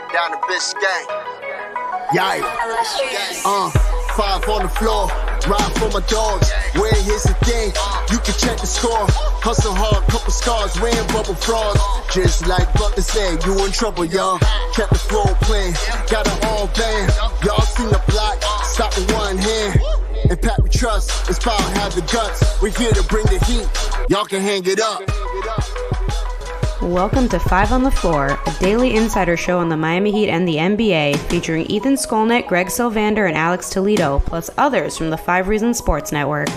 Down to Biscayne. Yikes. 5 on the floor. Ride for my dogs. Where here's the thing. You can check the score. Hustle hard, couple scars, wearing bubble frogs. Just like Butler said, you in trouble, y'all. Kept the flow playing. Got it all band. Y'all seen the block. Stop with one hand. And Pat we trust. It's power, have the guts. We're here to bring the heat. Y'all can hang it up. Welcome to 5 on the Floor, a daily insider show on the Miami Heat and the NBA, featuring Ethan Skolnick, Greg Sylvander, and Alex Toledo, plus others from the 5 Reasons Sports Network.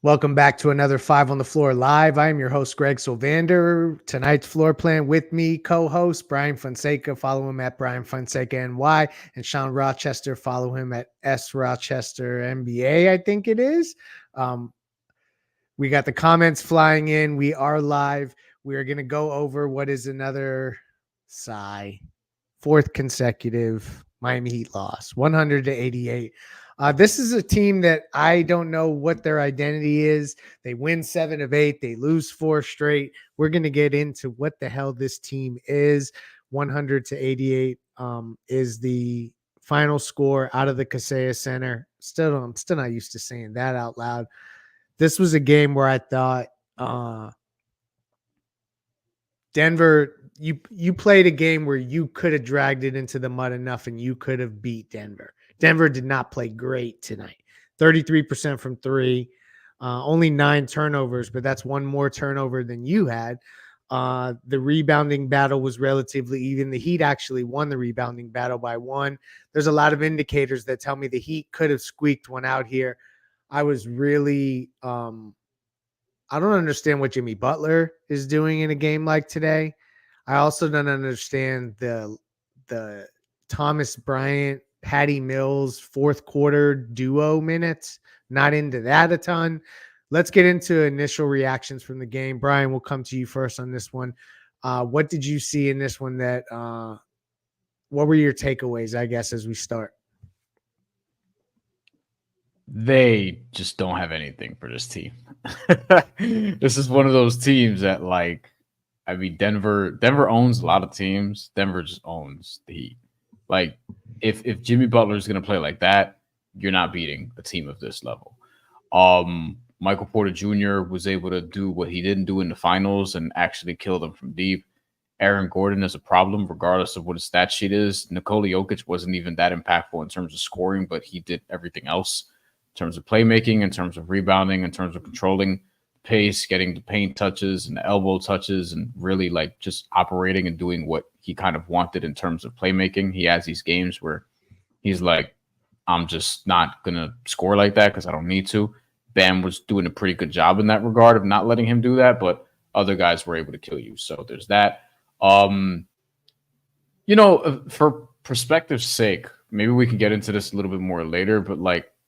Welcome back to another 5 on the Floor Live. I am your host, Greg Sylvander. Tonight's floor plan with me, co-host Brian Fonseca. Follow him at Brian Fonseca NY, and Sean Rochester. Follow him at S Rochester NBA, I think it is. We got the comments flying in. We are live. We are going to go over what is another fourth consecutive Miami Heat loss, 100-88. This is a team that I don't know what their identity is. They win 7 of 8. They lose 4 straight. We're going to get into what the hell this team is. 100-88 is the final score out of the Kaseya Center. I'm still not used to saying that out loud. This was a game where I thought Denver, you played a game where you could have dragged it into the mud enough and you could have beat Denver. Denver did not play great tonight. 33% from 3, only 9 turnovers, but that's one more turnover than you had. The rebounding battle was relatively even. The Heat actually won the rebounding battle by 1. There's a lot of indicators that tell me the Heat could have squeaked one out here. I was really I don't understand what Jimmy Butler is doing in a game like today. I also don't understand the Thomas Bryant, Patty Mills fourth quarter duo minutes. Not into that a ton. Let's get into initial reactions from the game. Brian, we'll come to you first on this one. What did you see in this one that what were your takeaways, I guess, as we start? They just don't have anything for this team. This is one of those teams that, Denver owns a lot of teams. Denver just owns the Heat. Like, if Jimmy Butler is going to play like that, you're not beating a team of this level. Michael Porter Jr. was able to do what he didn't do in the finals and actually kill them from deep. Aaron Gordon is a problem, regardless of what his stat sheet is. Nikola Jokic wasn't even that impactful in terms of scoring, but he did everything else. In terms of playmaking, in terms of rebounding, in terms of controlling pace, getting the paint touches and the elbow touches, and really just operating and doing what he kind of wanted in terms of playmaking. He has these games where he's like, I'm just not going to score like that because I don't need to. Bam was doing a pretty good job in that regard of not letting him do that, but other guys were able to kill you. So there's that. For perspective's sake, maybe we can get into this a little bit more later, but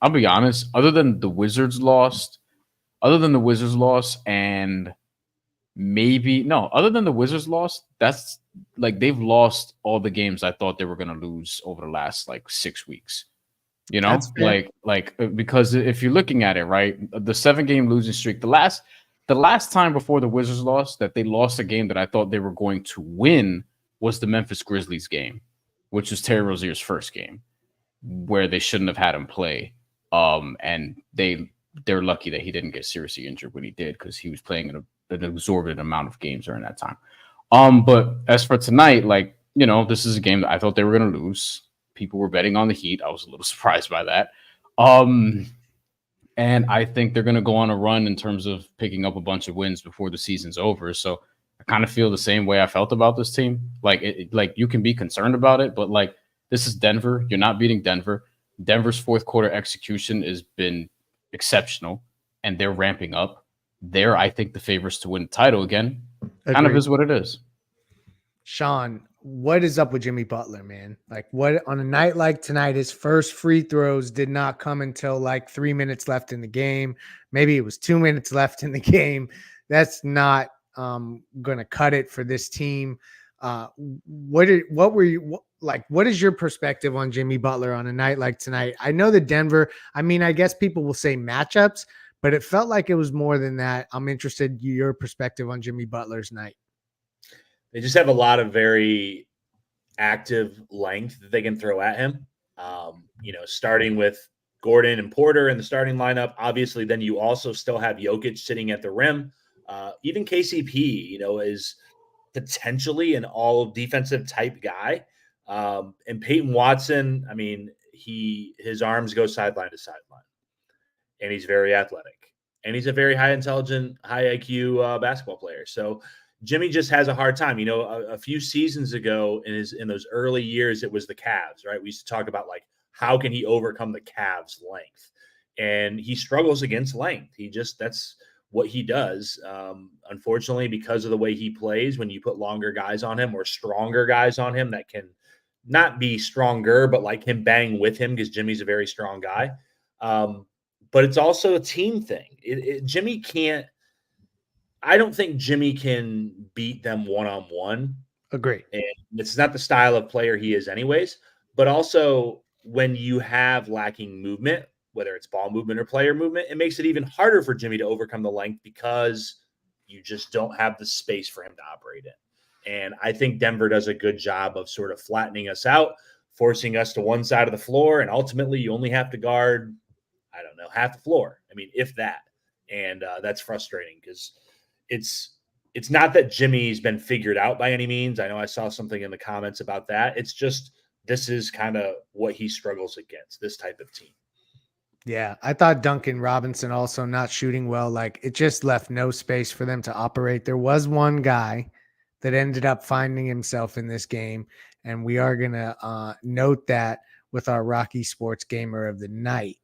I'll be honest, other than the Wizards loss, that's other than the Wizards loss, that's they've lost all the games I thought they were going to lose over the last 6 weeks. You know, because if you're looking at it, right, the 7-game losing streak, the last time before the Wizards lost that they lost a game that I thought they were going to win was the Memphis Grizzlies game, which was Terry Rozier's first game, where they shouldn't have had him play. And they're lucky that he didn't get seriously injured when he did, because he was playing an exorbitant amount of games during that time. But as for tonight, this is a game that I thought they were going to lose. People were betting on the Heat. I was a little surprised by that. And I think they're going to go on a run in terms of picking up a bunch of wins before the season's over. So I kind of feel the same way I felt about this team. You can be concerned about it, but this is Denver. You're not beating Denver. Denver's fourth quarter execution has been exceptional, and they're ramping up. They're, I think, the favorites to win the title again. Agreed. Kind of is what it is. Sean, what is up with Jimmy Butler, man? What on a night like tonight, his first free throws did not come until 3 minutes left in the game. Maybe it was 2 minutes left in the game. That's not going to cut it for this team. What is your perspective on Jimmy Butler on a night like tonight? I know that Denver, I guess people will say matchups, but it felt like it was more than that. I'm interested in your perspective on Jimmy Butler's night. They just have a lot of very active length that they can throw at him. Starting with Gordon and Porter in the starting lineup. Obviously, then you also still have Jokic sitting at the rim. Even KCP, is potentially an all defensive type guy. And Peyton Watson, I mean, his arms go sideline to sideline, and he's very athletic, and he's a very high intelligent, high IQ basketball player. So Jimmy just has a hard time. A few seasons ago in those early years, it was the Cavs, right? We used to talk about like, how can he overcome the Cavs' length? And he struggles against length. That's what he does. Unfortunately, because of the way he plays, when you put longer guys on him or stronger guys on him that can not be stronger, but like him bang with him, because Jimmy's a very strong guy. But it's also a team thing. Jimmy can't. I don't think Jimmy can beat them one-on-one. Agree. And it's not the style of player he is anyways. But also, when you have lacking movement, whether it's ball movement or player movement, it makes it even harder for Jimmy to overcome the length because you just don't have the space for him to operate in. And I think Denver does a good job of sort of flattening us out, forcing us to one side of the floor. And ultimately, you only have to guard, I don't know, half the floor. I mean, if that. And that's frustrating because it's not that Jimmy's been figured out by any means. I know I saw something in the comments about that. It's just this is kind of what he struggles against, this type of team. Yeah, I thought Duncan Robinson also not shooting well. Like, it just left no space for them to operate. There was one guy that ended up finding himself in this game, and we are going to note that with our Rocky Sports Gamer of the Night.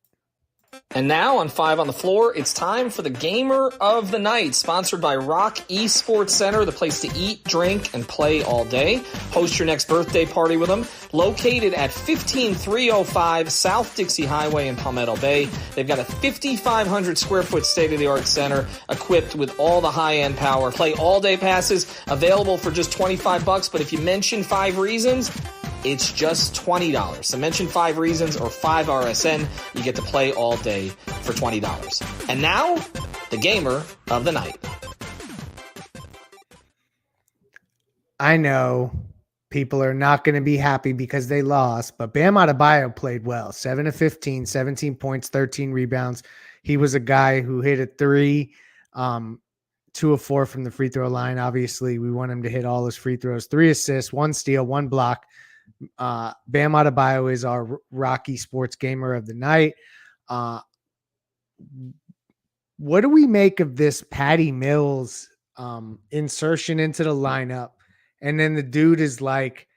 And now on 5 on the Floor, it's time for the Gamer of the Night, sponsored by Rock Esports Center, the place to eat, drink, and play all day. Host your next birthday party with them. Located at 15305 South Dixie Highway in Palmetto Bay, they've got a 5,500 square foot state-of-the-art center equipped with all the high-end power. Play all-day passes available for just $25, but if you mention 5 reasons, it's just $20. So mention 5 reasons or 5 RSN. You get to play all day for $20. And now, the Gamer of the Night. I know people are not going to be happy because they lost, but Bam Adebayo played well. 7 of 15, 17 points, 13 rebounds. He was a guy who hit a 3, 2 of 4 from the free throw line. Obviously, we want him to hit all his free throws. 3 assists, 1 steal, 1 block. Bam Adebayo is our Rocky Sports Gamer of the Night. What do we make of this Patty Mills insertion into the lineup? And then the dude is like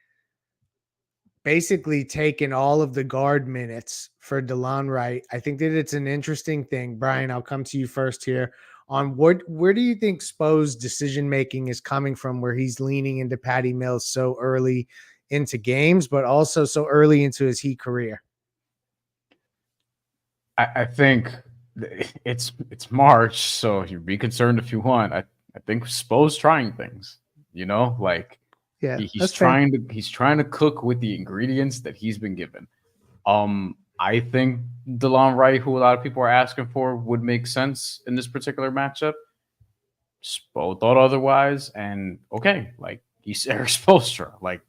basically taking all of the guard minutes for DeLon Wright. I think that it's an interesting thing. Brian, I'll come to you first here on where do you think Spo's decision making is coming from, where he's leaning into Patty Mills so early into games, but also so early into his Heat career? I think it's March, so you be concerned if you want. I think Spo's trying things, like he's trying to cook with the ingredients that he's been given. I think DeLon Wright, who a lot of people are asking for, would make sense in this particular matchup. Spo thought otherwise, and okay, like, he's Eric Spoelstra. Like,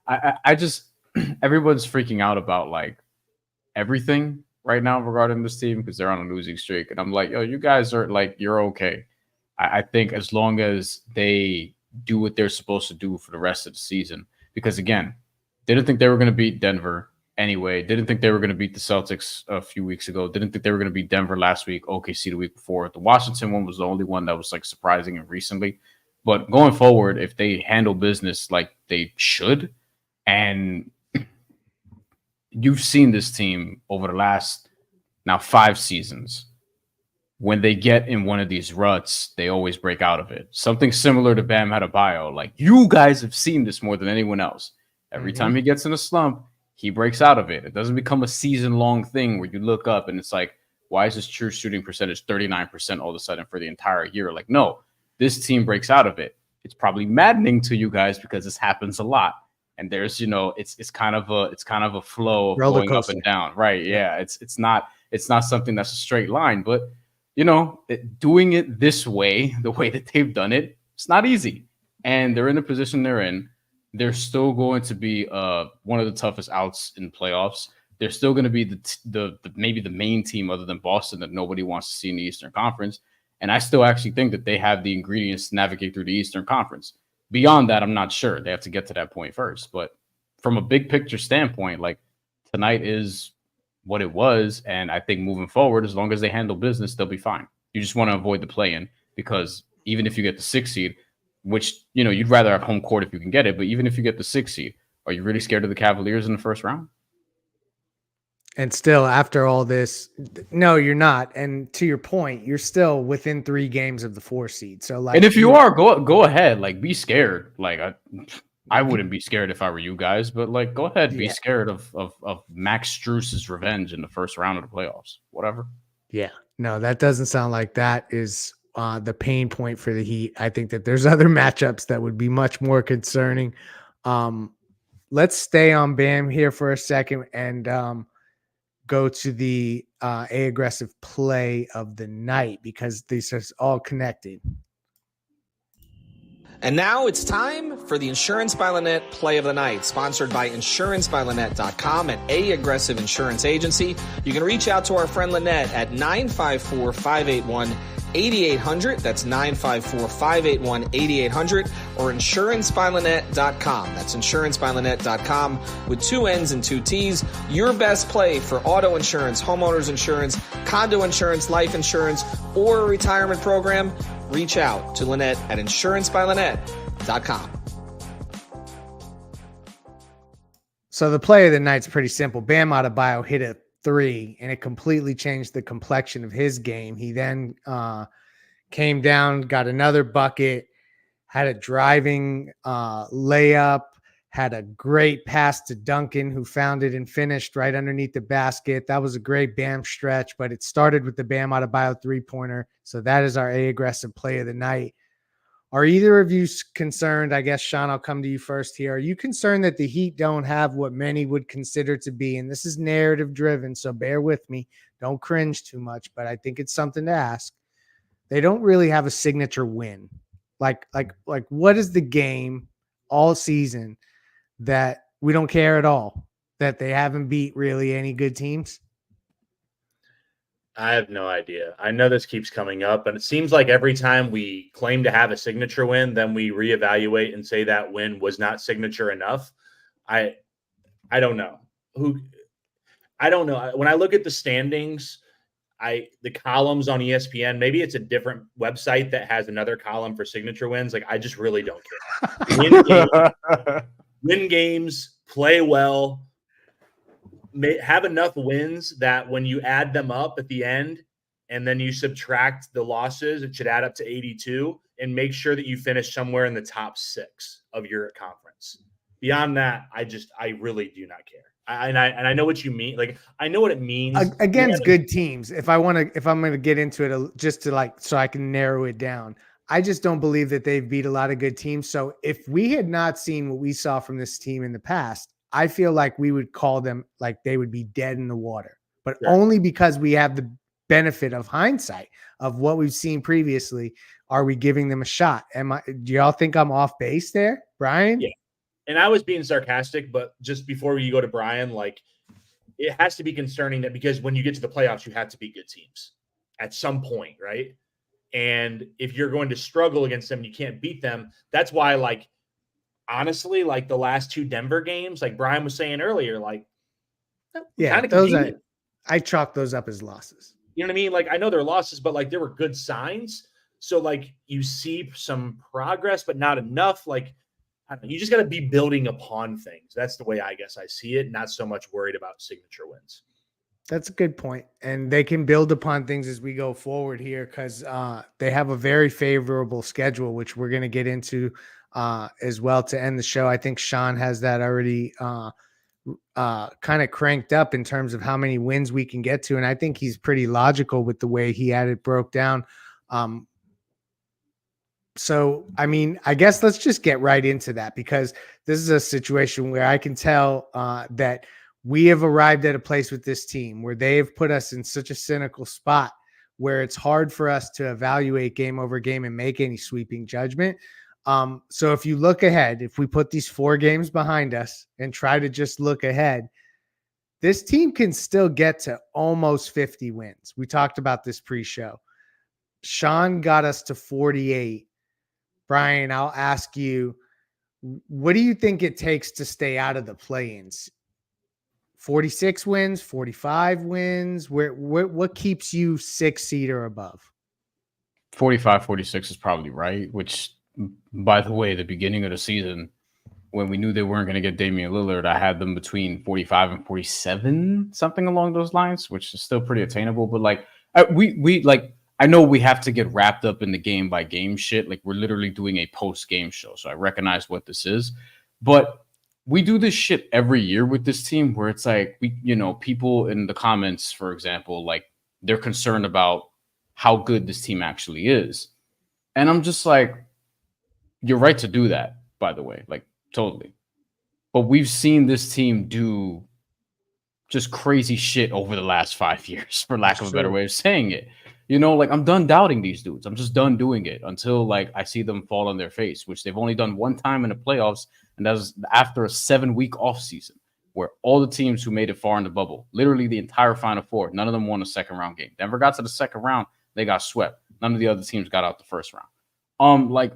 I just, everyone's freaking out about like everything right now regarding this team because they're on a losing streak. And I'm like, yo, you guys are like, you're okay. I think as long as they do what they're supposed to do for the rest of the season, because again, didn't think they were going to beat Denver anyway. Didn't think they were going to beat the Celtics a few weeks ago. Didn't think they were going to beat Denver last week. OKC the week before. The Washington one was the only one that was like surprising and recently. But going forward, if they handle business like they should, and you've seen this team over the last now 5 seasons, when they get in one of these ruts, they always break out of it. Something similar to Bam Adebayo. Like, you guys have seen this more than anyone else. Every time he gets in a slump, he breaks out of it. It doesn't become a season-long thing where you look up and it's like, why is his true shooting percentage 39% all of a sudden for the entire year? Like, no, this team breaks out of it. It's probably maddening to you guys because this happens a lot. And there's, it's kind of a flow of going up and down. Right. Yeah. It's not something that's a straight line, but doing it this way, the way that they've done it, it's not easy. And they're in the position they're in. they're still going to be one of the toughest outs in playoffs. They're still going to be the maybe the main team other than Boston that nobody wants to see in the Eastern Conference. And I still actually think that they have the ingredients to navigate through the Eastern Conference. Beyond that, I'm not sure. They have to get to that point first. But from a big picture standpoint, like tonight is what it was. And I think moving forward, as long as they handle business, they'll be fine. You just want to avoid the play-in because even if you get the 6th seed, which, you know, you'd rather have home court if you can get it, but even if you get the 6th seed, are you really scared of the Cavaliers in the first round? And still, after all this, no, you're not. And to your point, you're still within 3 games of the 4 seed. So, like, and if you are, go ahead, like, be scared. Like, I wouldn't be scared if I were you guys, but like, go ahead, be scared of Max Strus's revenge in the first round of the playoffs. Whatever. Yeah, no, that doesn't sound like that is the pain point for the Heat. I think that there's other matchups that would be much more concerning. Let's stay on Bam here for a second and go to the A aggressive play of the night because these are all connected. And now it's time for the Insurance by Lynette Play of the Night, sponsored by InsuranceByLynette.com and A Aggressive Insurance Agency. You can reach out to our friend Lynette at 954-581-8800. That's 954-581-8800 or InsuranceByLynette.com. That's InsuranceByLynette.com with 2 N's and 2 T's. Your best play for auto insurance, homeowners insurance, condo insurance, life insurance, or a retirement program. Reach out to Lynette at InsuranceByLynette.com. So the play of the night's pretty simple. Bam Adebayo hit a 3, and it completely changed the complexion of his game. He then came down, got another bucket, had a driving layup, had a great pass to Duncan, who found it and finished right underneath the basket. That was a great Bam stretch, but it started with the Bam Adebayo 3-pointer. So that is our A aggressive play of the night. Are either of you concerned? I guess, Sean, I'll come to you first here. Are you concerned that the Heat don't have what many would consider to be, and this is narrative driven, so bear with me, don't cringe too much, but I think it's something to ask. They don't really have a signature win. Like what is the game all season that we don't care at all, that they haven't beat really any good teams? I have no idea. I know this keeps coming up, and it seems like every time we claim to have a signature win, then we reevaluate and say that win was not signature enough. I don't know. I don't know. When I look at the standings, the columns on ESPN, maybe it's a different website that has another column for signature wins. Like, I just really don't care. Win games, play well, have enough wins that when you add them up at the end and then you subtract the losses, it should add up to 82, and make sure that you finish somewhere in the top 6 of your conference. Beyond that, I really do not care. I know what you mean. Like, I know what it means against good teams. If I'm going to get into it just to so I can narrow it down, I just don't believe that they've beat a lot of good teams. So if we had not seen what we saw from this team in the past, I feel like we would call them like they would be dead in the water, but only because we have the benefit of hindsight of what we've seen previously. Are we giving them a shot? Do y'all think I'm off base there, Brian? Yeah. And I was being sarcastic, but just before you go to Brian, like, it has to be concerning that because when you get to the playoffs, you have to beat good teams at some point, right? And if you're going to struggle against them, you can't beat them. That's why, like, honestly, like the last 2 Denver games, like Brian was saying earlier, like, yeah, those I chalk those up as losses. You know what I mean? Like, I know they're losses, but like, there were good signs. So like, you see some progress, but not enough. Like, I don't know, you just got to be building upon things. That's the way I guess I see it. Not so much worried about signature wins. That's a good point. And they can build upon things as we go forward here because they have a very favorable schedule, which we're going to get into as well to end the show. I think Sean has that already kind of cranked up in terms of how many wins we can get to. And I think he's pretty logical with the way he had it broke down. So, I mean, I guess let's just get right into that because this is a situation where I can tell that we have arrived at a place with this team where they have put us in such a cynical spot where it's hard for us to evaluate game over game and make any sweeping judgment. So if you look ahead, if we put these 4 games behind us and try to just look ahead, this team can still get to almost 50 wins. We talked about this pre-show. Sean got us to 48. Brian, I'll ask you, what do you think it takes to stay out of the play-ins? 46 wins, 45 wins? What keeps you 6 seed or above? 45, 46 is probably right, which, by the way, the beginning of the season, when we knew they weren't going to get Damian Lillard, I had them between 45 and 47, something along those lines, which is still pretty attainable. But like, I know we have to get wrapped up in the game by game shit. Like, we're literally doing a post game show, so I recognize what this is. But we do this shit every year with this team, where it's like, people in the comments, for example, like, they're concerned about how good this team actually is, and I'm just like, you're right to do that, by the way, like, totally. But we've seen this team do just crazy shit over the last 5 years, for lack of a better way of saying it. Like, I'm done doubting these dudes. I'm just done doing it until, like, I see them fall on their face, which they've only done one time in the playoffs, and that was after a 7-week offseason, where all the teams who made it far in the bubble, literally the entire Final Four, none of them won a second-round game. Denver got to the second round, they got swept. None of the other teams got out the first round. Like,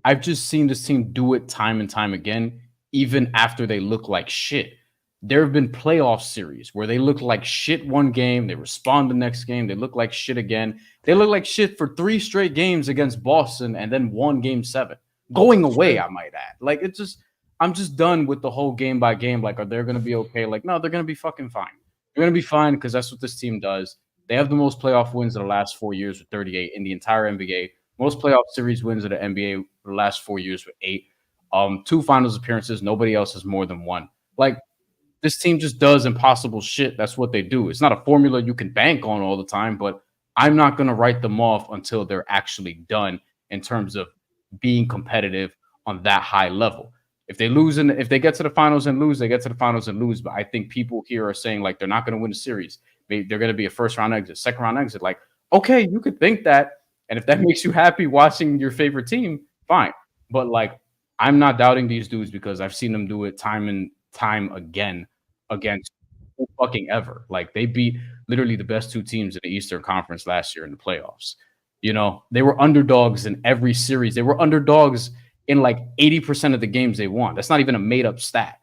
I've just seen this team do it time and time again, even after they look like shit. There have been playoff series where they look like shit one game, they respond the next game, they look like shit again. They look like shit for 3 straight games against Boston and then won game 7. Going away, I might add. Like, I'm just done with the whole game by game. Like, are they going to be okay? Like, no, they're going to be fucking fine. They're going to be fine because that's what this team does. They have the most playoff wins in the last 4 years with 38 in the entire NBA. Most playoff series wins of the NBA for the last 4 years with 8. 2 finals appearances. Nobody else has more than 1. Like, this team just does impossible shit. That's what they do. It's not a formula you can bank on all the time, but I'm not going to write them off until they're actually done in terms of being competitive on that high level. If they lose and if they get to the finals and lose, they get to the finals and lose. But I think people here are saying, like, they're not going to win a series. They're going to be a first-round exit, second-round exit. Like, okay, you could think that. And if that makes you happy watching your favorite team, fine. But, like, I'm not doubting these dudes because I've seen them do it time and time again against who fucking ever. Like, they beat literally the best 2 teams in the Eastern Conference last year in the playoffs. They were underdogs in every series. They were underdogs in like 80% of the games they won. That's not even a made-up stat.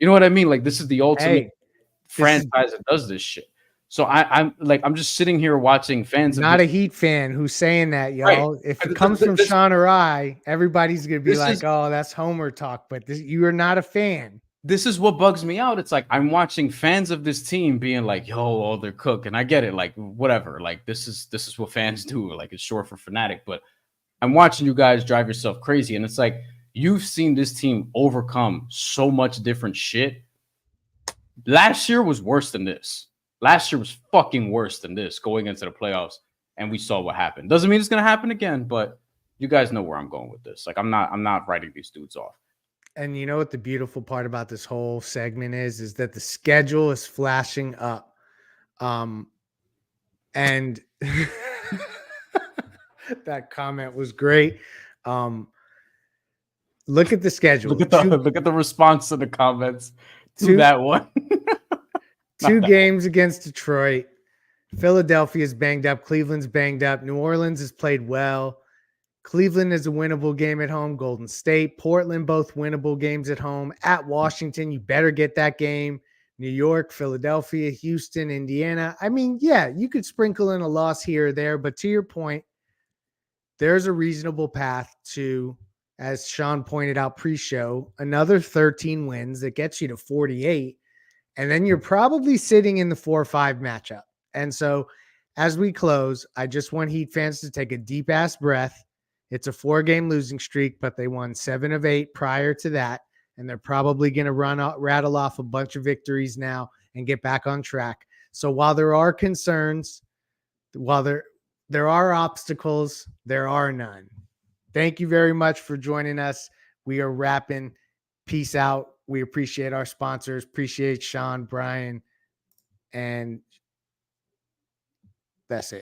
You know what I mean? Like, this is the ultimate franchise that does this shit. So I'm just sitting here watching fans. Not a Heat fan who's saying that, y'all. Right. If it comes from Sean or I, everybody's gonna be like, "Oh, that's Homer talk." But you are not a fan. This is what bugs me out. It's like I'm watching fans of this team being like, "Yo, oh, they're cooked," and I get it. Like, whatever. Like, this is what fans do. Like, it's short for fanatic. But I'm watching you guys drive yourself crazy, and it's like you've seen this team overcome so much different shit. Last year was worse than this. Last year was fucking worse than this going into the playoffs, and we saw what happened. Doesn't mean it's going to happen again, but you guys know where I'm going with this. Like, I'm not writing these dudes off. And you know what the beautiful part about this whole segment is that the schedule is flashing up. And that comment was great. Look at the schedule. Look at the response to the comments to that one. 2 games against Detroit. Philadelphia's banged up. Cleveland's banged up. New Orleans has played well. Cleveland is a winnable game at home. Golden State, Portland, both winnable games at home. At Washington, you better get that game. New York, Philadelphia, Houston, Indiana. I mean, yeah, you could sprinkle in a loss here or there, but to your point, there's a reasonable path to, as Sean pointed out pre-show, another 13 wins that gets you to 48. And then you're probably sitting in the 4-5 matchup. And so as we close, I just want Heat fans to take a deep ass breath. It's a 4-game losing streak, but they won 7 of 8 prior to that. And they're probably going to rattle off a bunch of victories now and get back on track. So while there are concerns, while there are obstacles, there are none. Thank you very much for joining us. We are wrapping. Peace out. We appreciate our sponsors. Appreciate Sean, Brian, and that's it.